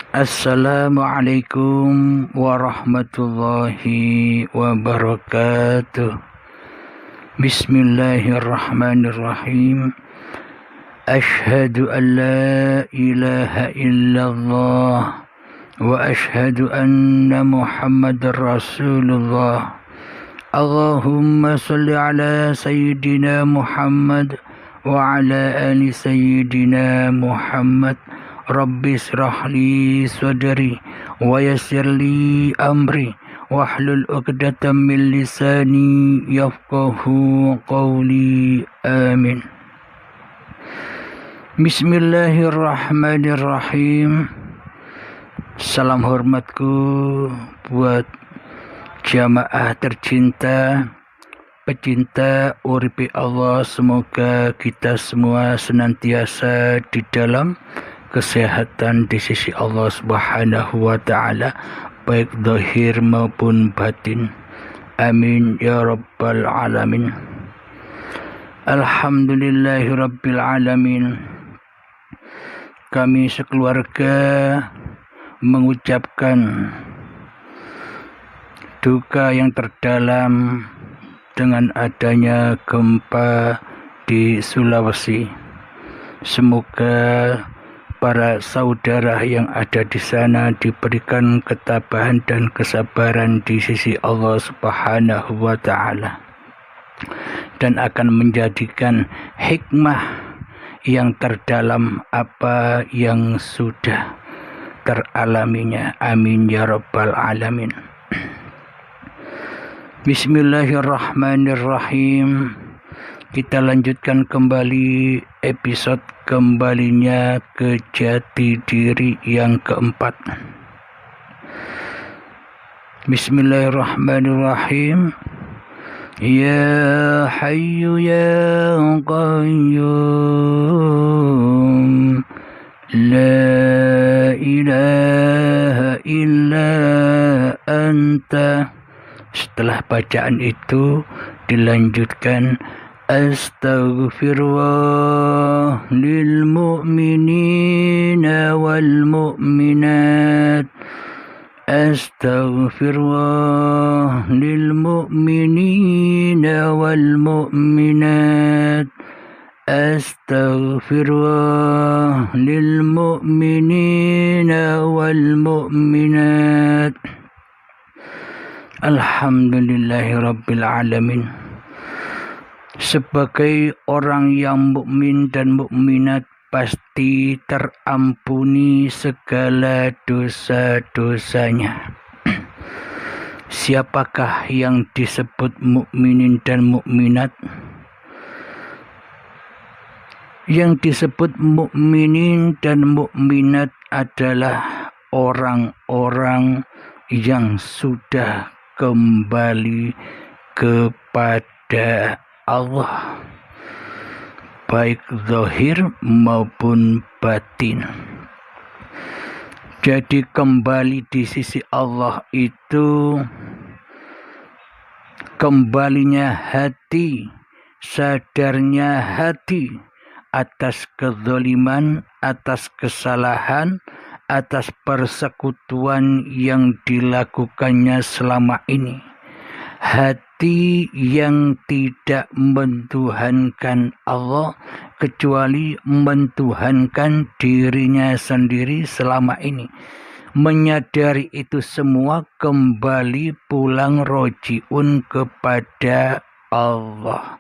Assalamualaikum warahmatullahi wabarakatuh. Bismillahirrahmanirrahim. Ashhadu an la ilaha illallah wa ashhadu anna Muhammadar Rasulullah. Allahumma salli ala Sayyidina Muhammad wa ala ali Sayyidina Muhammad. Rabbi israh li sadri wa yassir li amri wahlul 'uqdatam min lisani yafqahu qawli. Amin. Bismillahirrahmanirrahim. Salam hormatku buat jamaah tercinta, pecinta uripi Allah. Semoga kita semua senantiasa di dalam kesehatan di sisi Allah Subhanahu wa ta'ala, baik zahir maupun batin. Amin ya rabbal alamin. Alhamdulillahi rabbil alamin. Kami sekeluarga mengucapkan duka yang terdalam dengan adanya gempa di Sulawesi. Semoga para saudara yang ada di sana diberikan ketabahan dan kesabaran di sisi Allah Subhanahu wa ta'ala, dan akan menjadikan hikmah yang terdalam apa yang sudah teralaminya. Amin ya rabbal alamin. Bismillahirrahmanirrahim. Kita lanjutkan kembali episode kembalinya ke jati diri yang keempat. Bismillahirrahmanirrahim. Ya Hayyu ya Qayyum, La ilaha illa anta. Setelah bacaan itu dilanjutkan Astaghfirullah lil mu'minina wal mu'minat. Astaghfirullah lil mu'minina wal mu'minat. Astaghfirullah lil mu'minina wal mu'minat. Alhamdulillahi rabbil alamin. Sebagai orang yang mukmin dan mukminat, pasti terampuni segala dosa-dosanya. Siapakah yang disebut mukminin dan mukminat? Yang disebut mukminin dan mukminat adalah orang-orang yang sudah kembali kepada Allah, baik zahir maupun batin. Jadi kembali di sisi Allah itu kembalinya hati, sadarnya hati atas kezaliman, atas kesalahan, atas persekutuan yang dilakukannya selama ini. Hati yang tidak mentuhankan Allah kecuali mentuhankan dirinya sendiri selama ini. Menyadari itu semua, kembali pulang rojiun kepada Allah.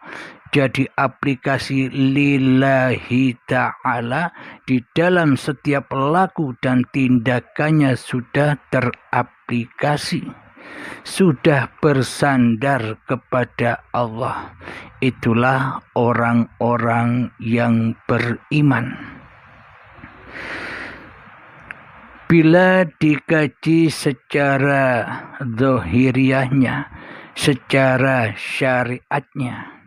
Jadi aplikasi lillahi ta'ala di dalam setiap laku dan tindakannya sudah teraplikasi, sudah bersandar kepada Allah. Itulah orang-orang yang beriman. Bila dikaji secara zahiriahnya, secara syariatnya,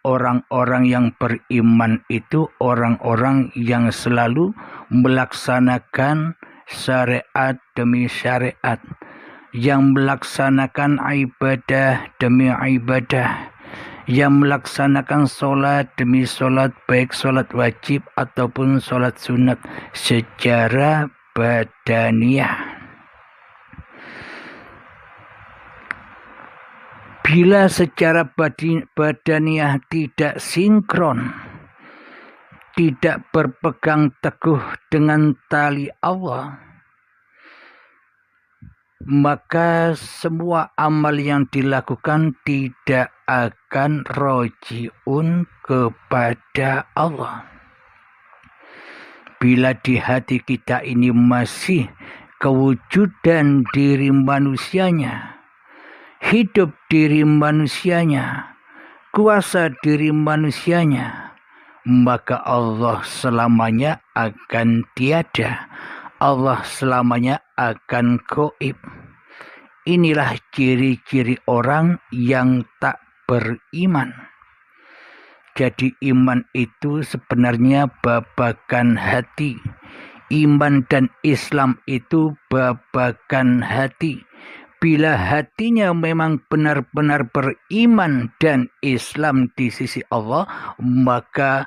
orang-orang yang beriman itu orang-orang yang selalu melaksanakan syariat demi syariat, yang melaksanakan ibadah demi ibadah, yang melaksanakan sholat demi sholat, baik sholat wajib ataupun sholat sunat secara badaniyah. Bila secara badaniyah tidak sinkron, tidak berpegang teguh dengan tali Allah, maka semua amal yang dilakukan tidak akan rojiun kepada Allah. Bila di hati kita ini masih kewujudan diri manusianya, hidup diri manusianya, kuasa diri manusianya, maka Allah selamanya akan tiada. Allah selamanya akan gaib. Inilah ciri-ciri orang yang tak beriman. Jadi iman itu sebenarnya babakan hati. Iman dan Islam itu babakan hati. Bila hatinya memang benar-benar beriman dan Islam di sisi Allah, maka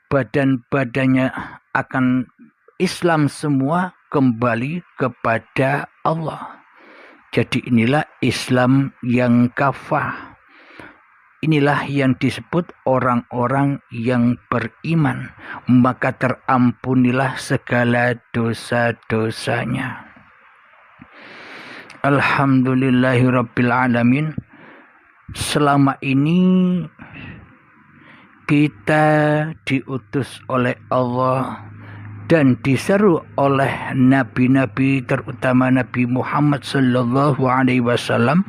badan-badannya akan Islam semua kembali kepada Allah. Jadi inilah Islam yang kafah. Inilah yang disebut orang-orang yang beriman. Maka terampunilah segala dosa-dosanya. Alhamdulillahirrabbilalamin. Selama ini kita diutus oleh Allah dan diseru oleh nabi-nabi, terutama Nabi Muhammad sallallahu alaihi wasallam,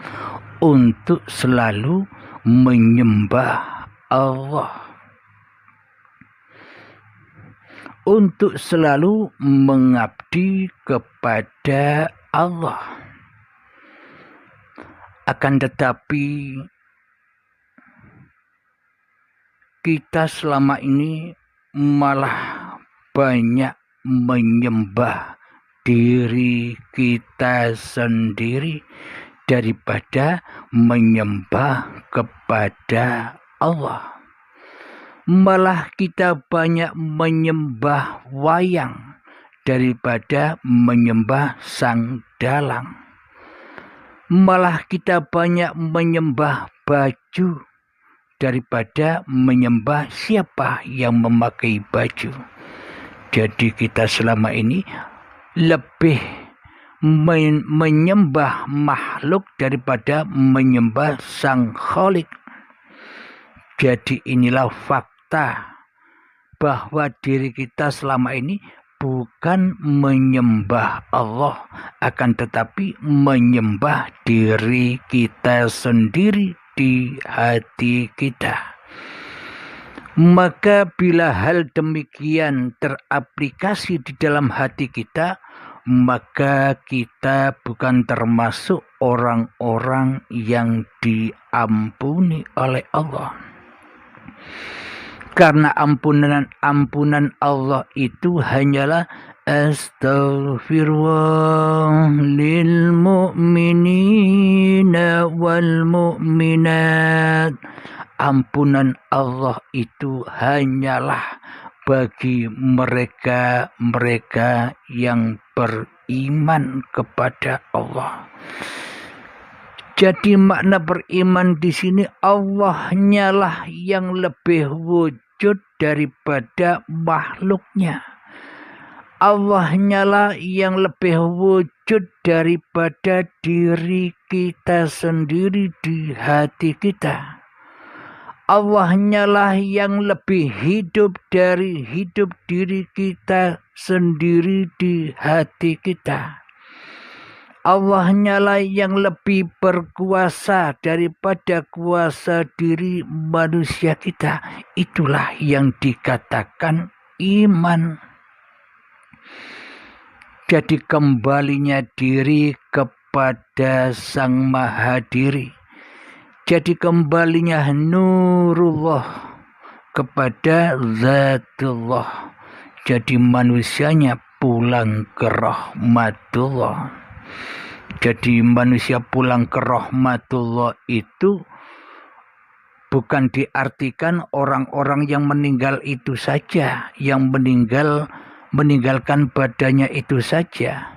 untuk selalu menyembah Allah, untuk selalu mengabdi kepada Allah. Akan tetapi kita selama ini malah banyak menyembah diri kita sendiri daripada menyembah kepada Allah. Malah kita banyak menyembah wayang daripada menyembah sang dalang. Malah kita banyak menyembah baju daripada menyembah siapa yang memakai baju. Jadi kita selama ini lebih menyembah makhluk daripada menyembah sang Khalik. Jadi inilah fakta bahwa diri kita selama ini bukan menyembah Allah, akan tetapi menyembah diri kita sendiri di hati kita. Maka bila hal demikian teraplikasi di dalam hati kita, maka kita bukan termasuk orang-orang yang diampuni oleh Allah. Karena ampunan Allah itu hanyalah astaghfirullah lil mu'minina wal mu'minat. Ampunan Allah itu hanyalah bagi mereka yang beriman kepada Allah. Jadi makna beriman di sini, Allahnya lah yang lebih wujud daripada makhluknya. Allahnya lah yang lebih wujud daripada diri kita sendiri di hati kita. Allahnya lah yang lebih hidup dari hidup diri kita sendiri di hati kita. Allahnya lah yang lebih berkuasa daripada kuasa diri manusia kita. Itulah yang dikatakan iman. Jadi kembalinya diri kepada Sang Maha Diri. Jadi kembalinya nurullah kepada zatullah. Jadi manusianya pulang ke rahmatullah. Jadi manusia pulang ke rahmatullah itu bukan diartikan orang-orang yang meninggal itu saja. Yang meninggal meninggalkan badannya itu saja.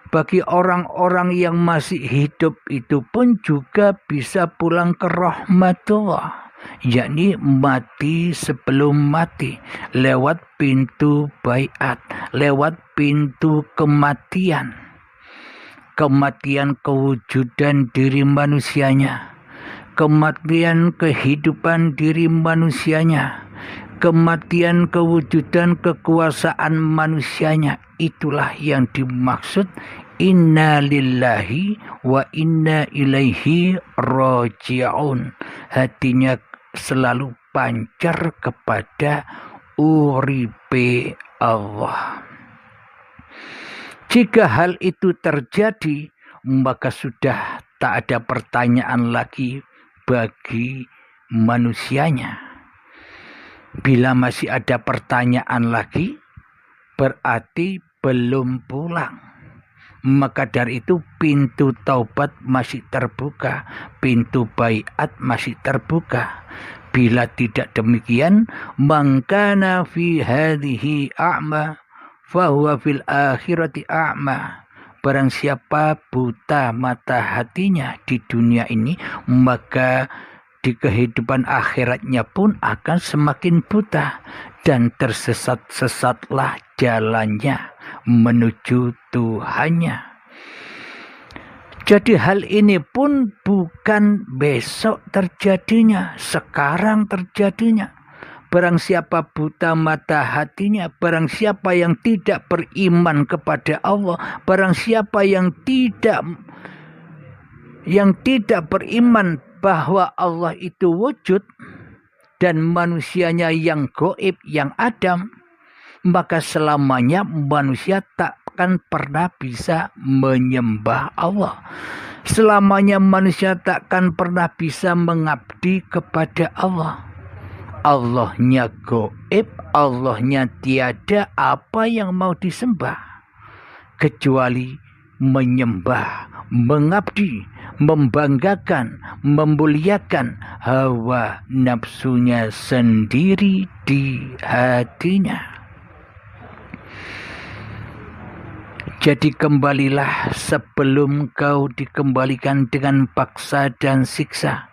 Bagi orang-orang yang masih hidup itu pun juga bisa pulang ke rahmatullah, yakni mati sebelum mati, lewat pintu baiat, lewat pintu kematian. Kematian kewujudan diri manusianya, kematian kehidupan diri manusianya, kematian kewujudan kekuasaan manusianya. Itulah yang dimaksud inna lillahi wa inna ilaihi raji'un. Hatinya selalu pancar kepada uripe Allah. Jika hal itu terjadi, maka sudah tak ada pertanyaan lagi bagi manusianya. Bila masih ada pertanyaan lagi, berarti belum pulang. Maka dari itu pintu taubat masih terbuka, pintu baiat masih terbuka. Bila tidak demikian, mangkana fi hadhihi a'ma fahuwa fil akhirati a'ma. Barang siapa buta mata hatinya di dunia ini, maka di kehidupan akhiratnya pun akan semakin buta, dan tersesat-sesatlah jalannya menuju Tuhannya. Jadi hal ini pun bukan besok terjadinya, sekarang terjadinya. Barang siapa buta mata hatinya, barang siapa yang tidak beriman kepada Allah, barang siapa yang tidak beriman bahwa Allah itu wujud dan manusianya yang gaib, yang adam, maka selamanya manusia takkan pernah bisa menyembah Allah. Selamanya manusia takkan pernah bisa mengabdi kepada Allah. Allahnya gaib, Allahnya tiada, apa yang mau disembah kecuali menyembah, mengabdi, membanggakan, memuliakan hawa nafsunya sendiri di hatinya. Jadi kembalilah sebelum kau dikembalikan dengan paksa dan siksa.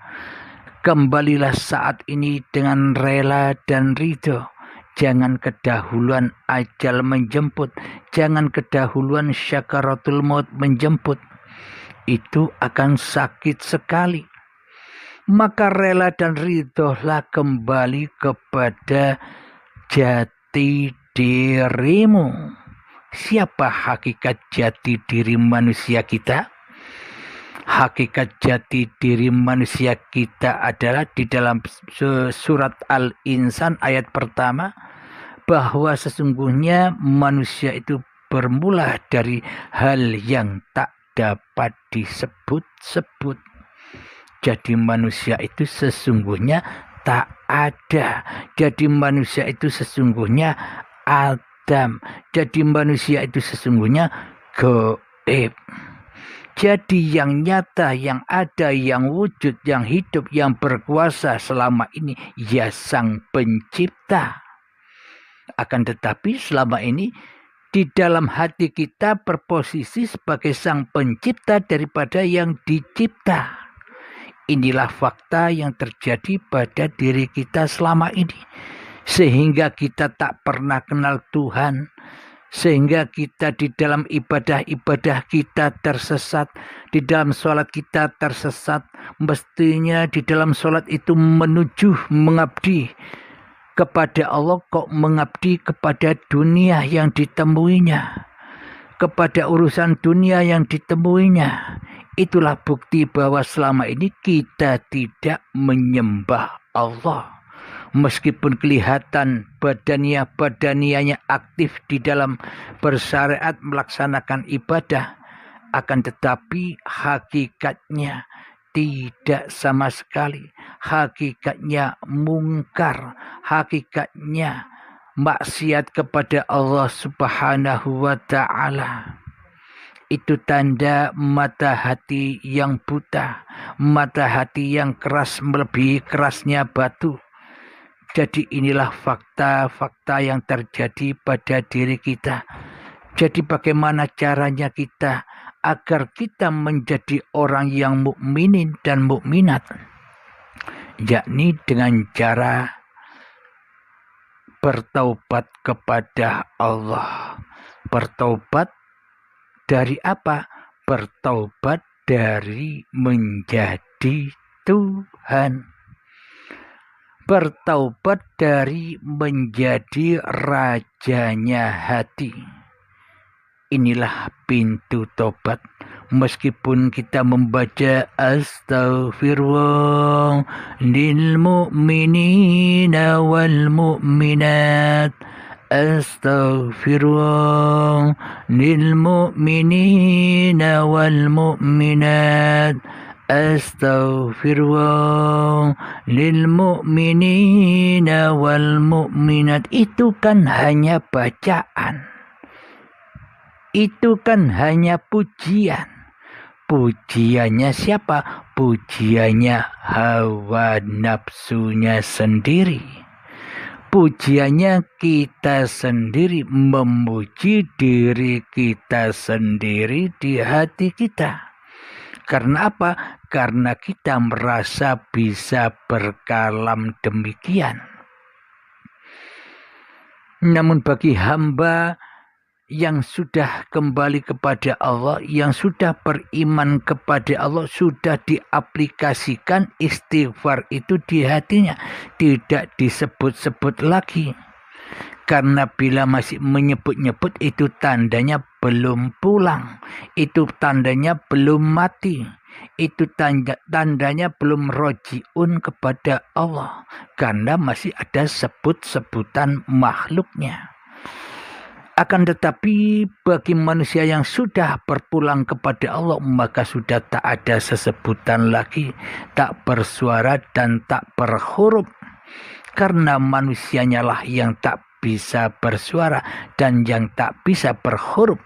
Kembalilah saat ini dengan rela dan ridho. Jangan kedahuluan ajal menjemput. Jangan kedahuluan syakaratul maut menjemput. Itu akan sakit sekali. Maka rela dan ridholah kembali kepada jati dirimu. Siapa hakikat jati diri manusia kita? Hakikat jati diri manusia kita adalah di dalam surat Al-Insan ayat pertama, bahwa sesungguhnya manusia itu bermula dari hal yang tak dapat disebut-sebut. Jadi manusia itu sesungguhnya tak ada. Jadi manusia itu sesungguhnya Adam. Jadi manusia itu sesungguhnya gaib. Jadi yang nyata, yang ada, yang wujud, yang hidup, yang berkuasa selama ini ya Sang Pencipta. Akan tetapi selama ini di dalam hati kita berposisi sebagai Sang Pencipta daripada yang dicipta. Inilah fakta yang terjadi pada diri kita selama ini. Sehingga kita tak pernah kenal Tuhan. Sehingga kita di dalam ibadah-ibadah kita tersesat. Di dalam sholat kita tersesat. Mestinya di dalam sholat itu menuju mengabdi kepada Allah, kok mengabdi kepada dunia yang ditemuinya. Kepada urusan dunia yang ditemuinya. Itulah bukti bahwa selama ini kita tidak menyembah Allah. Meskipun kelihatan badanianya aktif di dalam bersyariat melaksanakan ibadah, akan tetapi hakikatnya tidak sama sekali. Hakikatnya mungkar, hakikatnya maksiat kepada Allah Subhanahu wa ta'ala. Itu tanda mata hati yang buta, mata hati yang keras melebihi kerasnya batu. Jadi inilah fakta-fakta yang terjadi pada diri kita. Jadi bagaimana caranya kita agar kita menjadi orang yang mukminin dan mukminat? Yakni dengan cara bertaubat kepada Allah. Bertaubat dari apa? Bertaubat dari menjadi Tuhan. Bertaubat dari menjadi rajanya hati. Inilah pintu tobat. Meskipun kita membaca astaghfirullah lil mu'minina wal mu'minat, astaghfirullah lil mu'minina wal mu'minat, astaghfirullah lil mu'minina wal mu'minat. Itu kan hanya bacaan. Itu kan hanya pujian. Pujiannya siapa? Pujiannya hawa nafsunya sendiri. Pujiannya kita sendiri, memuji diri kita sendiri di hati kita. Karena apa? Karena kita merasa bisa berkalam demikian. Namun bagi hamba yang sudah kembali kepada Allah, yang sudah beriman kepada Allah, sudah diaplikasikan istighfar itu di hatinya, tidak disebut-sebut lagi. Karena bila masih menyebut-nyebut itu tandanya belum pulang, itu tandanya belum mati, itu tandanya belum rojiun kepada Allah, karena masih ada sebut-sebutan makhluknya. Akan tetapi bagi manusia yang sudah berpulang kepada Allah, maka sudah tak ada sesebutan lagi, tak bersuara dan tak berhuruf. Karena manusianya lah yang tak bisa bersuara dan yang tak bisa berhuruf.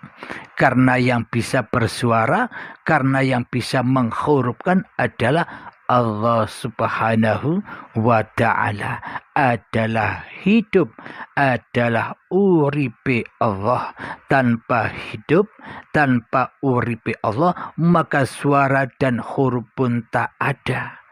Karena yang bisa bersuara, karena yang bisa menghurufkan adalah Allah subhanahu wa ta'ala, adalah hidup, adalah uripe Allah. Tanpa hidup, tanpa uripe Allah, maka suara dan huruf pun tak ada.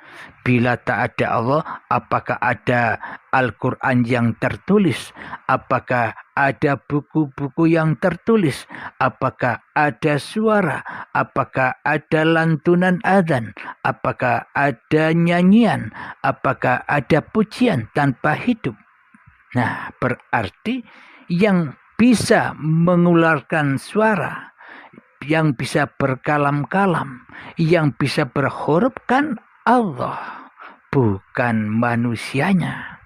Bila tak ada Allah, apakah ada Al-Quran yang tertulis? Apakah ada buku-buku yang tertulis? Apakah ada suara? Apakah ada lantunan adzan? Apakah ada nyanyian? Apakah ada pujian tanpa hidup? Nah, berarti yang bisa mengeluarkan suara, yang bisa berkalam-kalam, yang bisa berhuruf kan Allah, bukan manusianya.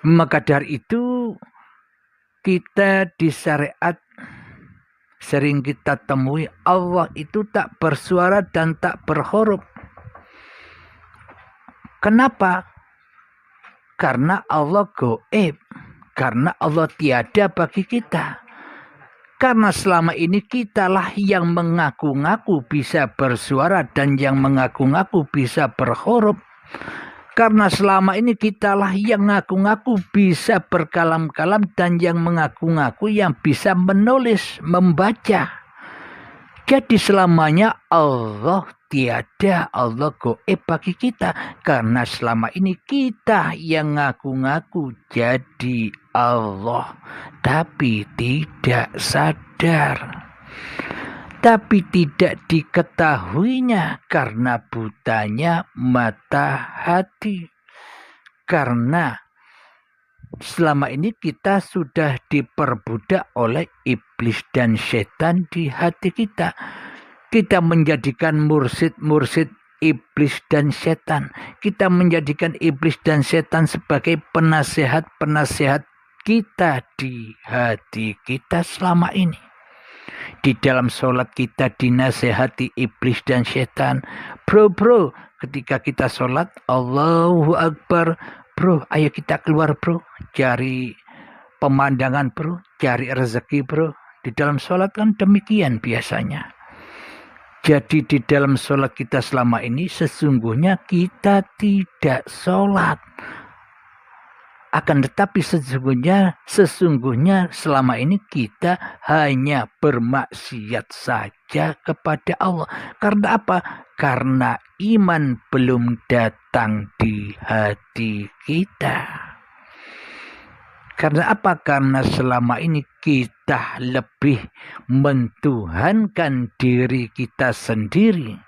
Maka dari itu kita di syariat sering kita temui Allah itu tak bersuara dan tak berhuruf. Kenapa? Karena Allah gaib, karena Allah tiada bagi kita. Karena selama ini kitalah yang mengaku-ngaku bisa bersuara dan yang mengaku-ngaku bisa berhuruf. Karena selama ini kitalah yang mengaku-ngaku bisa berkalam-kalam dan yang mengaku-ngaku yang bisa menulis, membaca. Jadi selamanya Allah tiada, Allah gaib bagi kita. Karena selama ini kita yang ngaku-ngaku jadi Allah, tapi tidak sadar. Tapi tidak diketahuinya karena butanya mata hati. Karena selama ini kita sudah diperbudak oleh iblis dan setan di hati kita. Kita menjadikan mursid-mursid iblis dan setan. Kita menjadikan iblis dan setan sebagai penasehat-penasehat kita di hati kita selama ini. Di dalam sholat kita dinasehati iblis dan setan. Bro, ketika kita sholat, Allahu Akbar. Bro, ayo kita keluar bro. Cari pemandangan bro. Cari rezeki bro. Di dalam sholat kan demikian biasanya. Jadi di dalam sholat kita selama ini sesungguhnya kita tidak sholat. Akan tetapi sesungguhnya selama ini kita hanya bermaksiat saja kepada Allah. Karena apa? Karena iman belum datang di hati kita. Karena apa? Karena selama ini kita lebih mentuhankan diri kita sendiri.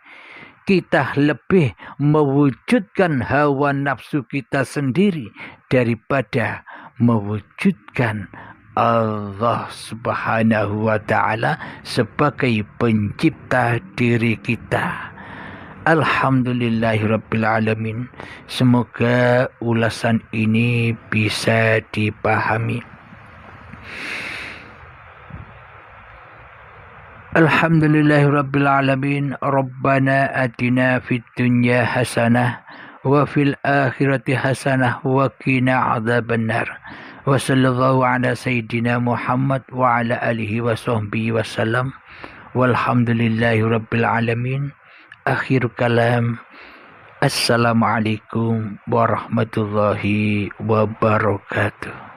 Kita lebih mewujudkan hawa nafsu kita sendiri daripada mewujudkan Allah Subhanahu wa ta'ala sebagai pencipta diri kita. Alhamdulillahirabbil alamin. Semoga ulasan ini bisa dipahami. Alhamdulillahirabbil alamin. Rabbana atina fid dunya hasanah wa fil akhirati hasanah wa qina adzabannar. Wa sallallahu ala sayyidina Muhammad wa ala alihi wa sahbihi wasallam. Walhamdulillahirabbil alamin. Akhir kalam. Assalamualaikum warahmatullahi wabarakatuh.